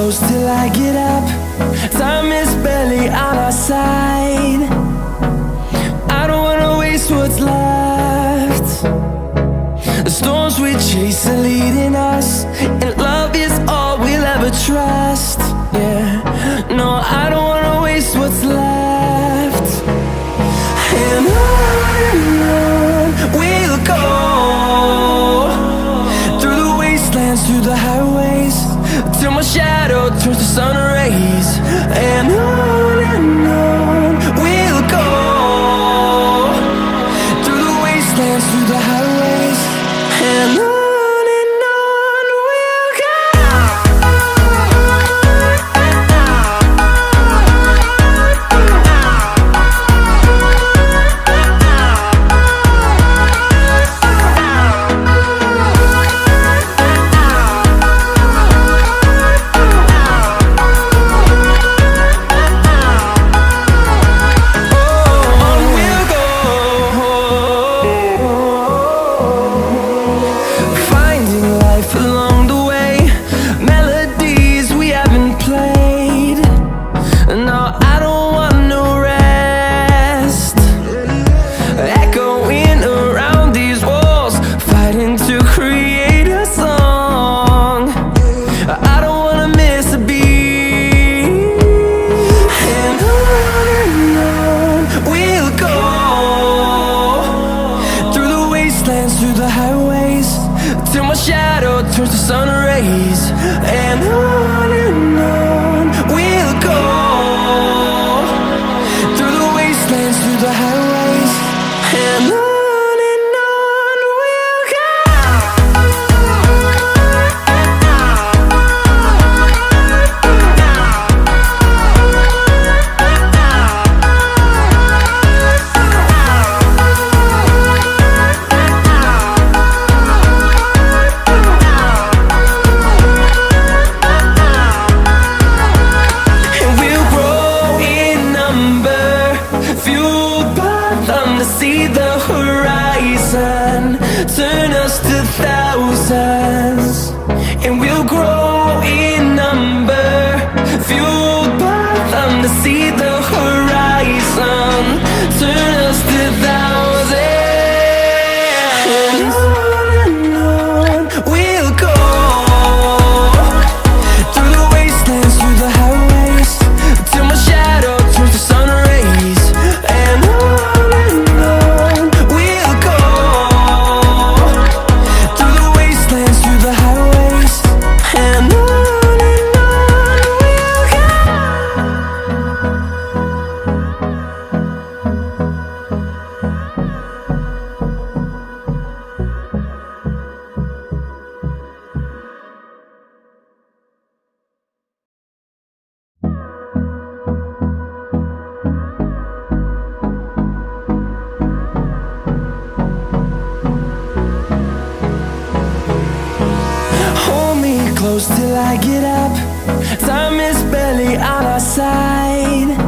close till I get up. Time is barely on our side. I don't wanna waste what's left. The storms we chase are leading us, and love is all we'll ever trust. Yeah, no, I don't wanna waste what's left. And on we'll go, through the wastelands, through the highways, till my shadow turns to sun rays. And on we'll go, through the wastelands, through the highways, and on we'll go. Through the highways, till my shadow turns to sun rays. And on we'll go, through the wastelands, through the highways, and on we'll go. See the horizon turn us to thousands, and we'll grow in number, fueled by them to see the horizon turn us to thousands. And on we'll go, through the wastelands, through the highways, till my shadow turns to sun rays. And close till I get up. Time is barely on our side.